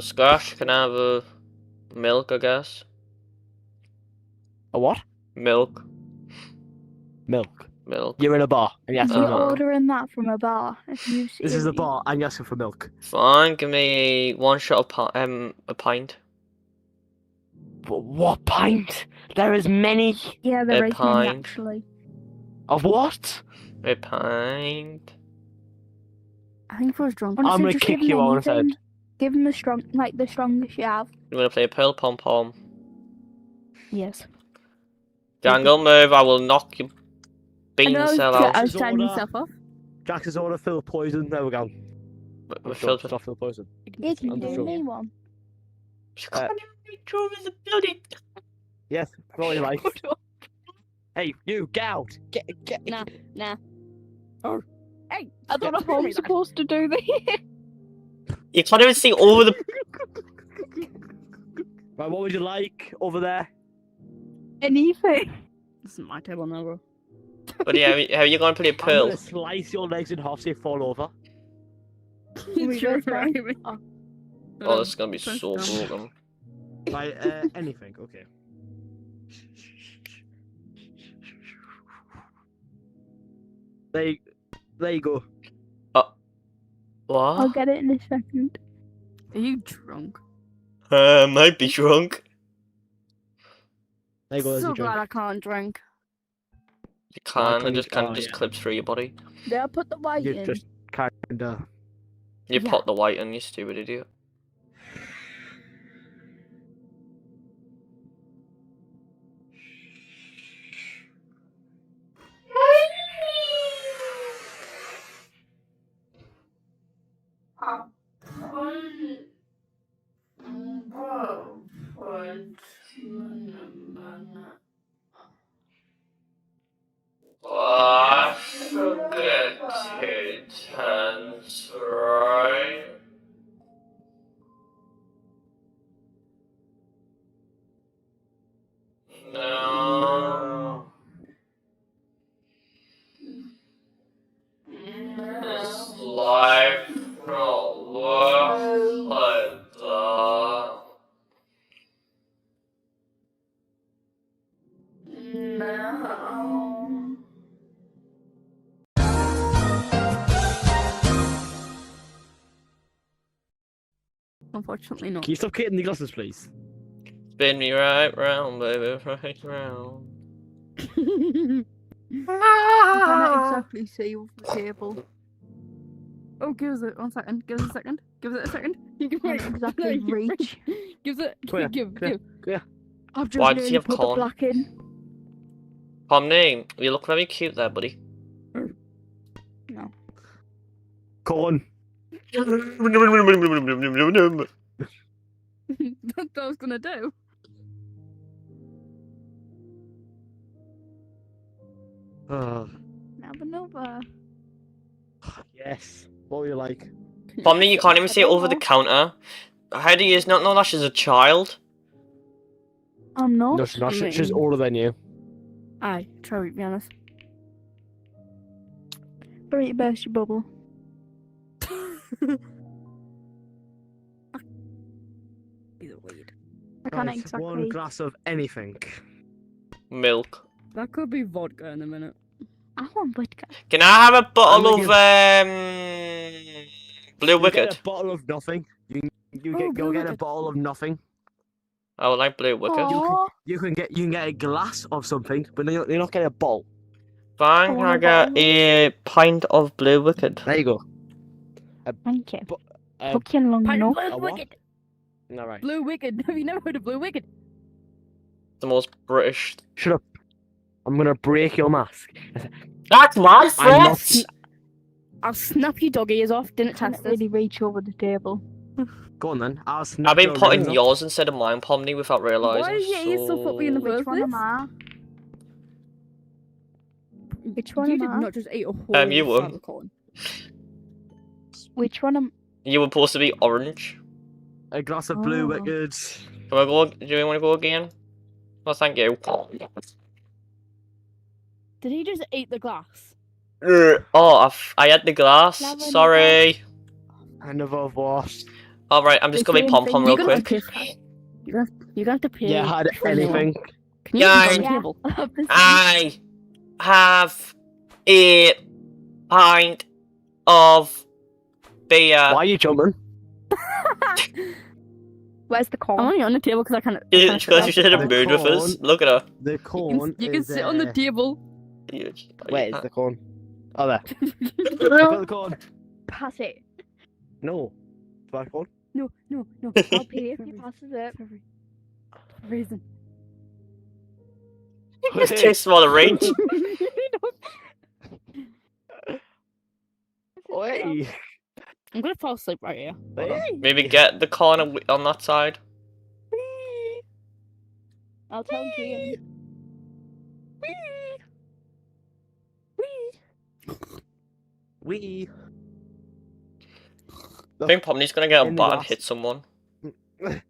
Squash, can I have a milk, I guess? A what? Milk. Milk. Milk. You're in a bar and you're asking for You're milk. ordering that from a bar. This is a bar and you're asking for milk. Fine, give me one shot of a pint. But what pint? There is many. Yeah, there A is many pint. actually. Of what? A pint. I think for us drunk. I'm Honestly, gonna just kick give him you out, I said. anything. Give him the strongest you have. You wanna play Pearl Pom Pom? Yes. Jangle move, I will knock your bean cell I out. was turning myself off. Jackson's order fill poison. There we go. We're filled with... Stop fill poison. Yeah, can you I'm do sure. me one? You can't even reach over the building. Yes, roll your life. Hey, you, get out! Get. Nah. Oh. Hey, I don't know how I'm supposed to do this. You can't even see over the... Right, what would you like over there? Anything. This isn't my table now, bro. But yeah, how are you going to play I'm Pearl? gonna slice your legs in half so you fall over. Oh, this is going to be so broken. Right, anything, okay. There you go. What? I'll get it in a second. Are you drunk? Might be drunk. There you go, there's So your drink. glad I can't drink. You can, and just Oh, just yeah. clips through your body. Did I put the white You in? just kinda... You Yeah. put the white in, you stupid idiot. I forget to turns right. No. This life not worth like that. No. Unfortunately not. Can you stop kicking the glasses, please? Spin me right round, baby, right round. I can't exactly see off the table. Oh, give us it 1 second. Give us a second. Give it a second. You can Can't exactly reach. Give it. Come here, Give. come here. I've just Why does he nearly have put corn? the black in. Pomni, you look very cute there, buddy. No. Corn. That's what I was gonna do. Oh, Now another. yes. What would you like? Pomni, you can't even see it over the counter. How do you not know that she's a child? I'm not. No, she's not. She's older than you. Aye, try to be honest. Bring your burst your bubble. Either weird. I can't Right, exactly. one glass of anything. Milk. That could be vodka in a minute. I want vodka. Can I have a bottle I'm of gonna Blue You get Wicked? a bottle of nothing. You Oh, go Blue get a Wicked. bottle of nothing. I would like Blue Wicked. Aw, You can get a glass of something, but you're not getting a bottle. Fine, I can want I a get bottle. a pint of Blue Wicked? There you go. thank you. Uh, Took you long Pint of enough. Blue what? Wicked. all right. Blue Wicked. Have you never heard of Blue Wicked? The most British. Shut up. I'm gonna break your mask. That's my I'm not. friend! I'll snap your dog ears off. Didn't Can't test this. really reach over the table. Go on then. I'll snap I've been your putting rings off. yours instead of mine, Pomni, without realising. Why is your ears so floppy in the Which first one am place? I? Which one You am did I? not just eat a whole you won. slab of corn. Which one am You were supposed to be orange. A glass of Blue Oh. Wicked. Can I go? Do you want to go again? Well, thank you. Did he just eat the glass? Oh, I had the glass. Lava, Sorry. Another what? Alright, I'm just gonna make pom-pom real quick. You're gonna have to pay. Yeah, had for anyone. anything. Can you Guys. go on the table? I have a pint of beer. Why are you jumping? Where's the I'm corn? only on the table because I can't. Because you should have The moved with us. corn. Look at her. The corn You can is, sit on the table. Where is the corn? Oh, there. I got the corn. Pass it. No. Do I have corn? No. I'll pay if he passes it. Reason. It's too small a range. Wait. I'm gonna fall asleep right here. Maybe get the corner on that side. I'll tell Ian. We. I think Pomni's gonna get a In the bat and glass. hit someone. Can't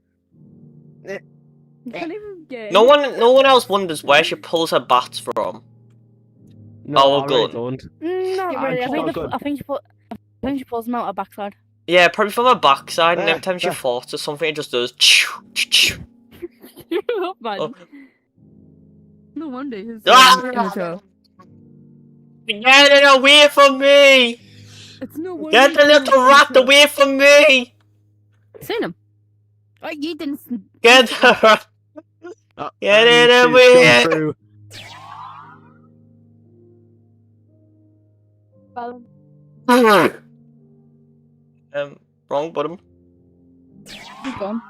even get. No one else wonders where she pulls her bats from. No, Oh, I good. really don't. Not really. I think she pulls them out her backside. Yeah, probably from her backside, and every time she There. falls to something, it just does. Man. Oh. No wonder he's Ah! immature. Get it away from me! It's no wonder. Get the little rat away from me! Seen him. Oh, you didn't. Get the rat! Get I it need to away! jump through. Wrong button. He's gone.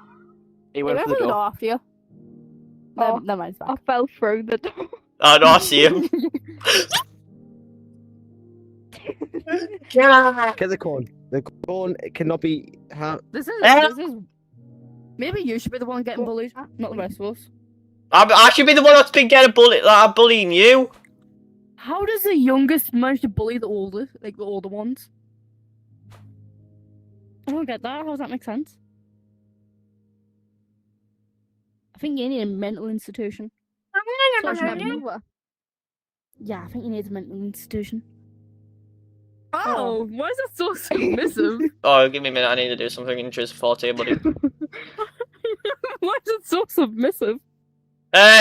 He He went went for the for the door door. after you. Oh. Never mind. It's I back. fell through the door. Oh no, I see him. Get the corn. The corn cannot be. This is. Eh? This is. Maybe you should be the one getting bullied, not the rest of us. I should be the one that's been getting bullied. Like, I'm bullying you. How does the youngest manage to bully the older, like the older ones? I don't get that. How does that make sense? I think you need a mental institution. Yeah, I think you need a mental institution. Oh, why is that so submissive? Oh, give me a minute. I need to do something in Tris 40, buddy. Why is it so submissive?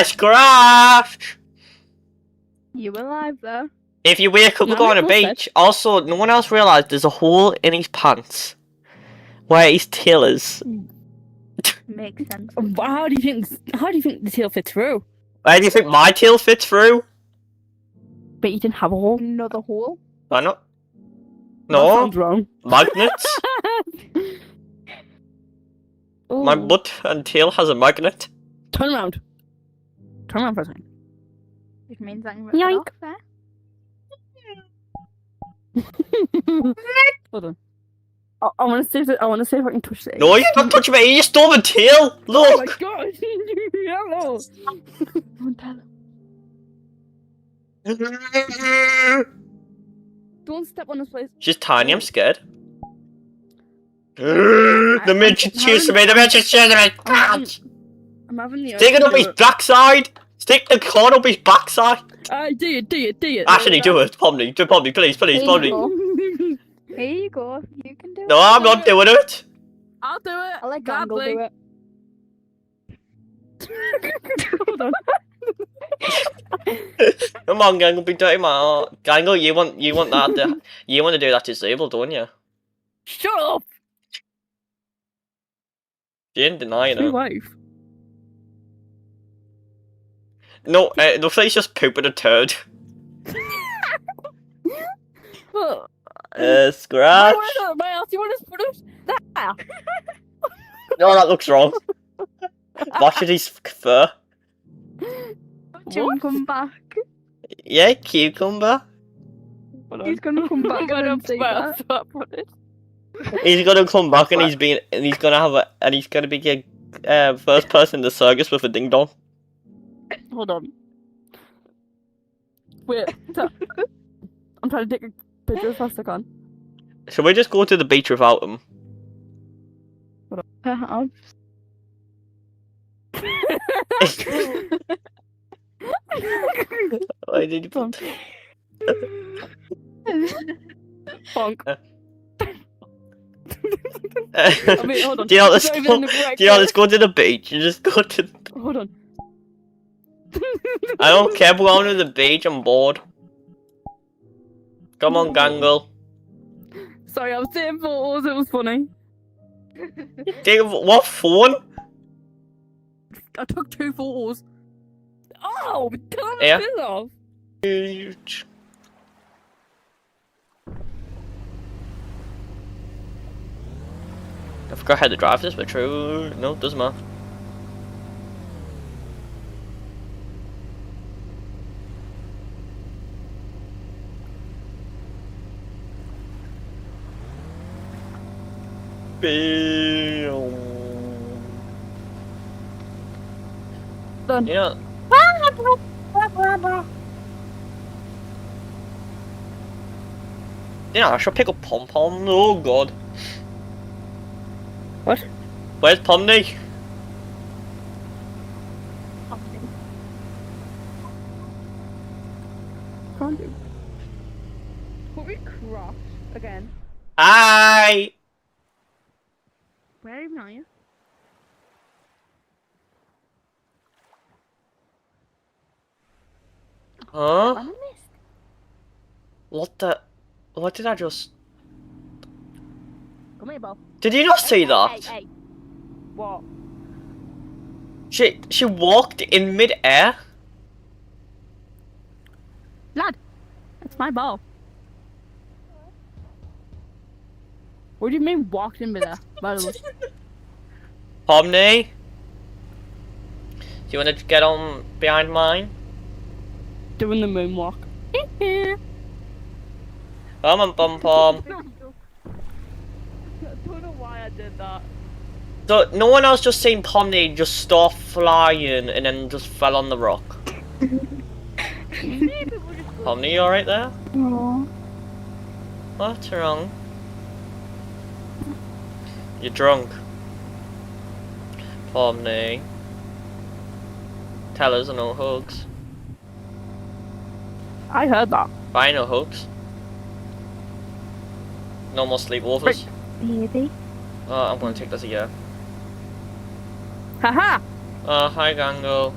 Scratch! You alive there? If you wake up, we're No, going to of the course beach. Also, no one else realised there's a hole in his pants where his tail is. Makes sense. How do you think? How do you think the tail fits through? Where do you think my tail fits through? But you didn't have a hole. Another hole? I know. That No, sounds wrong. magnets. My Ooh. butt and tail has a magnet. Turn around. Turn around for a second. Which means I can Yoink. off there. Hold on. I want to see if I want to see if I can touch it. No, you're not touching me. You stole my tail. Oh my Look. god! Hello. Don't tell him. Don't step on this place. She's tiny. I'm scared. The midget chasing me. The midget chasing me. I'm having the. Stick it up his backside. Stick the corn up his backside. Do it. Actually, do it. Pomni, please, Pomni. Here you go. You can do it. No, I'm not doing it. I'll do it. I'll let Gangle do it. Hold on. Come on, Gangle, big dirty man. Gangle, you want that? You want to do that disabled, don't you? Shut up. You ain't denying My it. wife. No, it looks like he's just pooping a turd. Scratch. Where else you want to put it? There. No, that looks wrong. Watch it, his fur. Jim, come back. Yeah, cucumber. He's gonna come back and then say Where that. else do I put it? He's gonna come back and he's gonna be a first person in the circus with a ding dong. Hold on. Wait. I'm trying to take a picture as fast as I can. Should we just go to the beach without him? Perhaps. Why did you put... Bonk. I mean, hold on. Do you know, let's It's not go, even in the correct do you know, let's place. go to the beach. You just go to. Hold on. I don't care. We're going to the beach. I'm bored. Come on, Gangle. Sorry, I was taking photos. It was funny. Take what phone? I took 2 photos. Oh, turn Yeah. the fill off. Huge. I forgot how to drive this, but true. No, it doesn't matter. Done. You know, I should pick up Pom Pom. Oh god. What? Where's Pomney? Can't do. Put me cross again. Hi! Where even are you? Huh? I'm a mist. What the? What did I just? Come here, Bob. Did you not see that? Hey. What? She walked in mid-air. Lad, it's my ball. What do you mean walked in with her? By the way. Pomney? Do you want to get on behind mine? Doing the moonwalk. Come on, Pom Pom. I don't know why I did that. So, no one else just seen Pomney just start flying and then just fell on the rock. Pomney, you alright there? Aww. What's wrong? You're drunk. Pomney. Tell us no hugs. I heard that. Bye, no hugs. No more sleepovers. Baby. Oh, I'm gonna take this a year. Haha! Hi, Gango.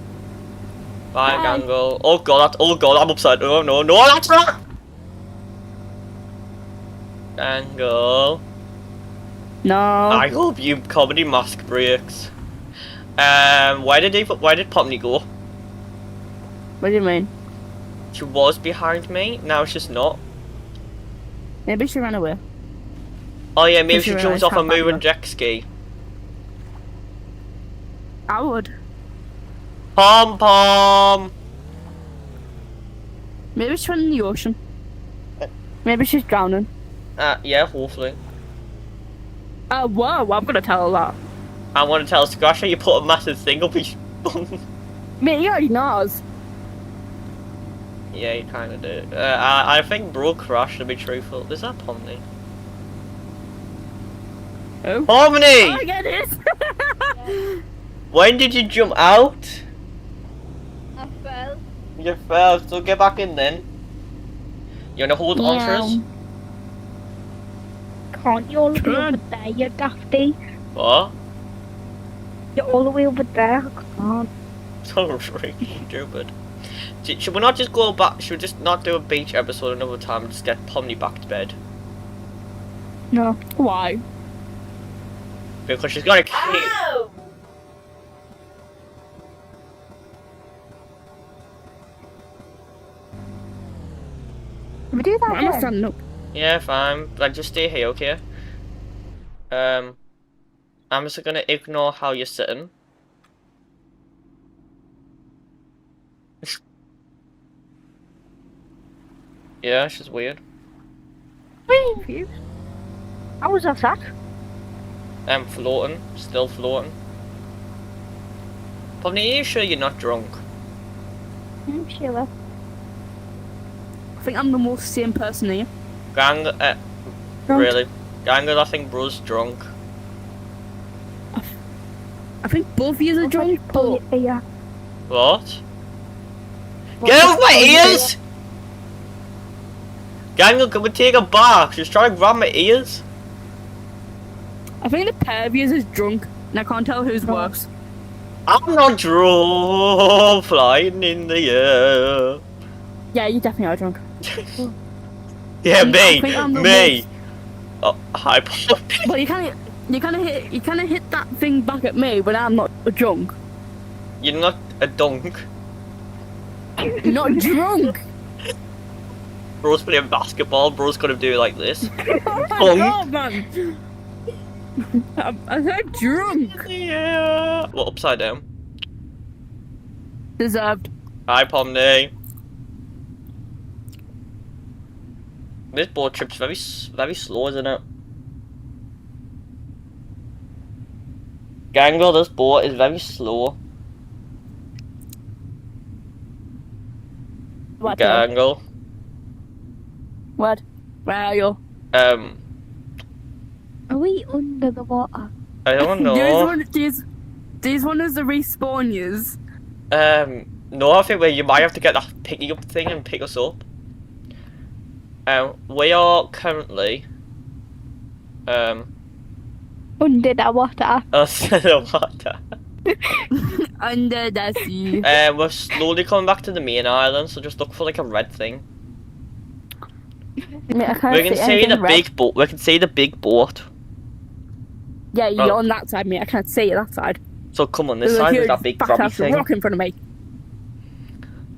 Bye, Hi. Gango. Oh god, I'm upset. Oh no, that's wrong! Gango. No. I hope you comedy mask breaks. Why did Pomney go? What do you mean? She was behind me, now she's not. Maybe she ran away. Oh yeah, maybe Did she you jumps realise off how a moving bad jet ski. I would. Pom Pom! Maybe she's in the ocean. Maybe she's drowning. Yeah, hopefully. Whoa, I'm gonna tell her that. I want to tell Scratcher you put a massive thing up his bum. Mate, he already knows. Yeah, you kinda did. I think bro crashed to be truthful. Is that Pomney? Oh. Pomney! I get it! When did you jump out? I fell. You fell, so get back in then. You wanna hold on for us? Can't you all the way Turn. over there, you dafty? What? You're all the way over there. I can't. So really stupid. Should we not just go back? Should we just not do a beach episode another time and just get Pomney back to bed? No. Why? Because she's got a key. We do that Why am I again? standing up? Yeah, fine. Like, just stay here, okay? I'm just gonna ignore how you're sitting. Yeah, she's weird. Confused. How was that? I'm floating, still floating. Pomney, are you sure you're not drunk? I'm sure. I think I'm the most sane person here. Gang, Drunk. really? Gangle, I think bro's drunk. I think both of you are drunk, but Yeah. What? Get off my ears! Gangle, can we take a bath? She's trying to grab my ears. I think the pair of yous is drunk, and I can't tell who's worse. I'm not drunk, flying in the air. Yeah, you definitely are drunk. Yeah, I think I'm the me. Oh, hi, Pop. Well, you kind of hit that thing back at me, but I'm not drunk. You're not a dunk. Not drunk. Bro's playing basketball. Bro's gonna do it like this. Oh my Dunk. god, man! I said drunk. Yeah. Well, upside down. Deserved. Hi, Pomney. This boat trip's very slow, isn't it? Gangle, this boat is very slow. What? Gangle. What? Where are you? Are we under the water? I don't know. These one is the respawn yous. No, I think you might have to get that picking up thing and pick us up. We are currently Under the water. under the water. Under the sea. We're slowly coming back to the main island, so just look for like a red thing. I can't We can see the anything red. big boat. We can see the big boat. Yeah, you're Oh. on that side, mate. I can't see you that side. So come on, this There's a side is huge that big fat grabby ass thing. rock in front of me.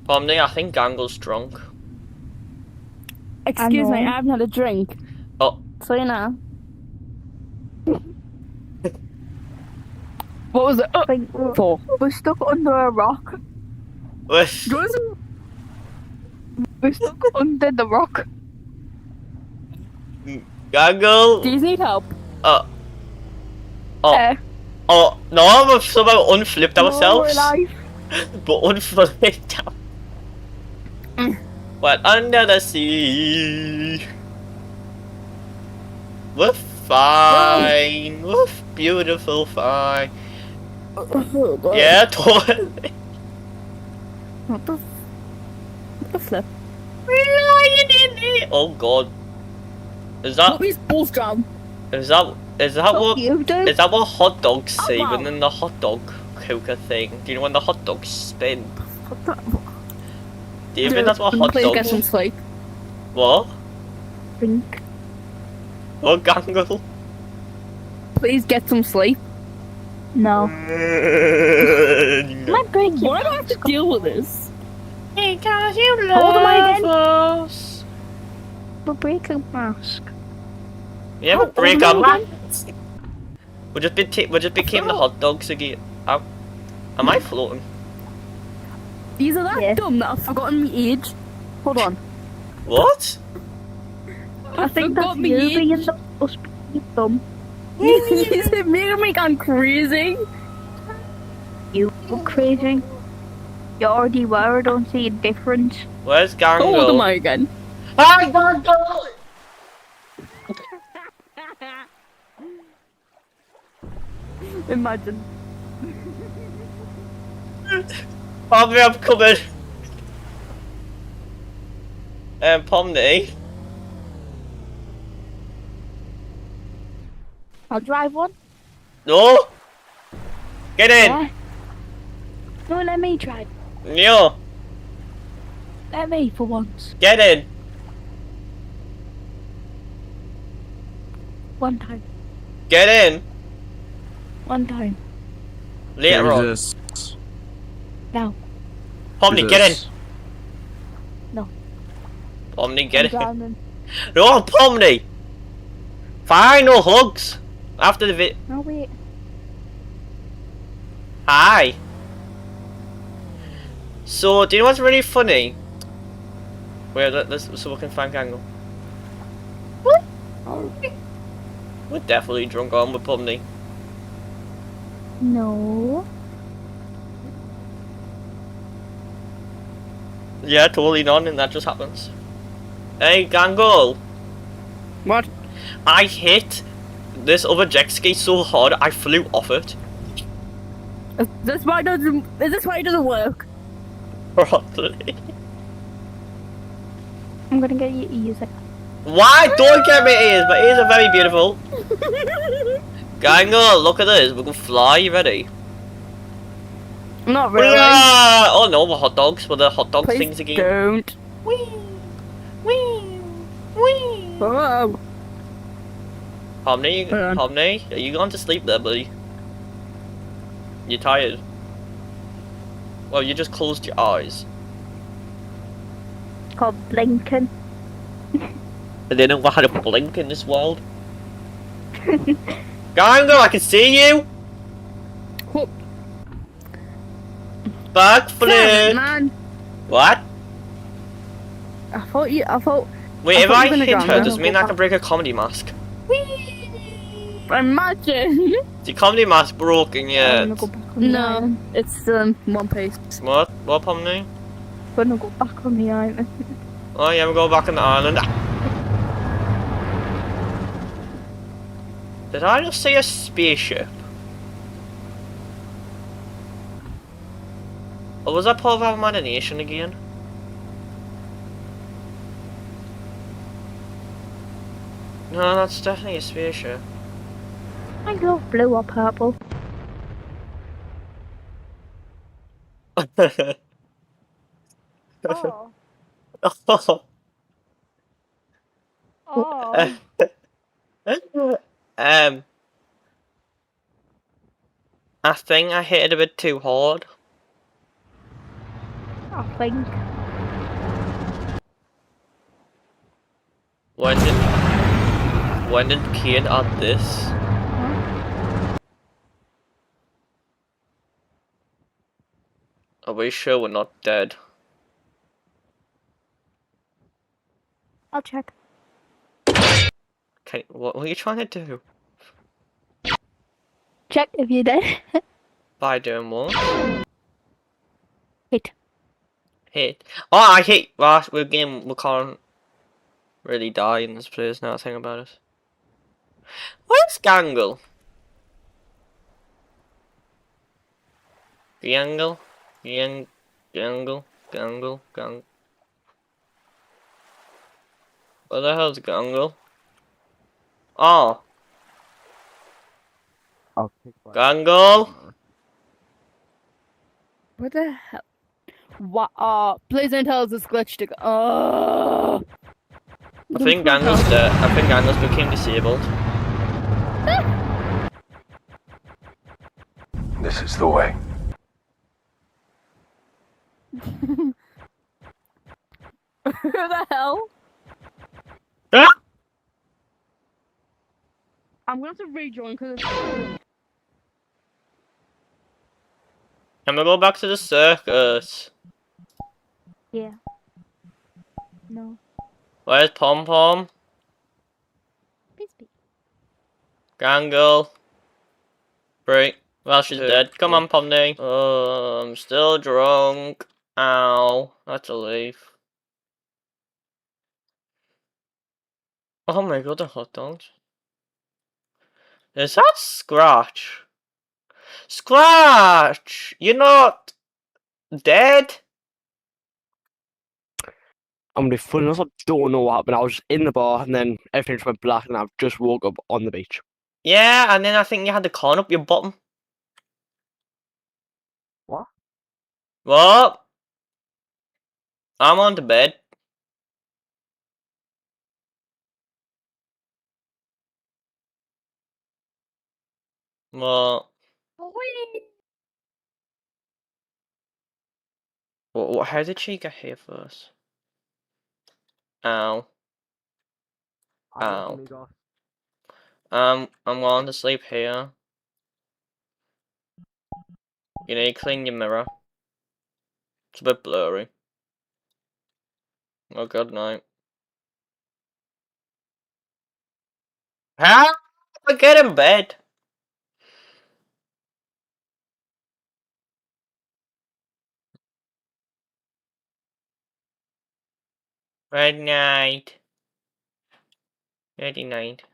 Pomney, I think Gangle's drunk. Excuse me, know. I haven't had a drink. Oh. So you know. What was it? I think For? we're stuck under a rock. Where's- We're stuck under the rock. Gangle. Do you need help? Oh. Uh, Oh no, we've somehow unflipped we're ourselves. alive. But unflipped. Well, under the sea. We're fine. We're beautiful fine. Oh, God. Yeah, totally. What the flip? Oh god. Is that He's both down. is that what You do. is that what hot dogs say wow. when in the hot dog cooker thing? Do you know when the hot dogs spin? What the? Do you think that's what hot Please get dogs? some sleep. What? Drink. What Gangle? Please get some sleep. No. No. My breaking. Why do I have to deal with this? Because you Hold am I again? love us. We're breaking mask. Yeah, we'll break up. We just became the hot dogs again. Am I floating? These are that Yeah. dumb that I've forgotten my age. Hold on. What? I think forgot that's me you age. being the us being dumb. You said making me gone crazy. You were crazy. You already were. I don't see a difference. Where's How old am Gangle? I again? Hi, Gangle! Imagine. Pomney, I'm coming. Pomney. I'll drive one. No. Get in. Yeah. No, let me drive. No. Let me for once. Get in. One time. Get in. One time. Later on. Jesus. Now. Pomney, get in. Jesus. No. Pomney, get I'm in. drowning. No, Pomney. Fine, no hugs. After the vid. No, wait. Hi. So, do you know what's really funny? Wait, let's so we can find Gangle. What? We're definitely drunk on with Pomney. No. Yeah, totally none, and that just happens. Hey, Gangle. What? I hit this other jet ski so hard I flew off it. Is this why it doesn't work? Probably. I'm gonna get you easy. Why? Don't get my ears. My ears are very beautiful. Gangle, look at this. We can fly. You ready? Not really. Booyah! Oh no, we're hot dogs. We're the hot dog Please things again. don't. Wee! Wee! Wee! Whoa. Pomni, Hold on. Pomni, are you going to sleep there, buddy? You tired? Well, you just closed your eyes. It's called blinking. I didn't know how to blink in this world. Gangle, I can see you! Whoop. Damn it, Backflip! man. What? I thought. Wait, I if thought I you were gonna hit go, her, no? does it mean I can break a comedy mask? Imagine. Is the comedy mask broken I'm yet? gonna go back on the No, island. it's still in one piece. What? What, Pomni? Gonna go back on the island. Oh yeah, we go back on the island. Did I just see a spaceship? Or was that part of our imagination again? No, that's definitely a spaceship. I love blue or purple. Oh. Oh. um, I think I hit it a bit too hard. I think. When did Kane add this? Are we sure we're not dead? I'll check. What are you trying to do? Check if you did. By doing what? Hit. Hit. Oh, I hit. Well, we can't really die in this place now. Think about it. Where's Gangle? Gangle, Gangle, Gangle. Where the hell's Gangle? Oh, I'll kick my- Gangle. What the hell? What? Please don't tell us this glitched again. I think Gangle's dead. I think Gangle's became disabled. This is the way. Who the hell? Ah! I'm gonna have to rejoin because I'm gonna go back to the circus. Yeah. No. Where's Pom Pom? Please be. Gangle. Break. Well, she's dead. Come on, Pomni. I'm still drunk. Ow. That's a leaf. Oh my god, the hot dogs. Is that Scratch? Scratch! You're not dead? I'm gonna be funny enough, I don't know what happened. I was in the bar and then everything just went black and I've just woke up on the beach. Yeah, and then I think you had the corn up your bottom. What? What? I'm on the bed. What? How did she get here first? Ow. Ow. I'm going to sleep here. You need to clean your mirror. It's a bit blurry. Oh, good night. How? I get in bed. Good night. Good night.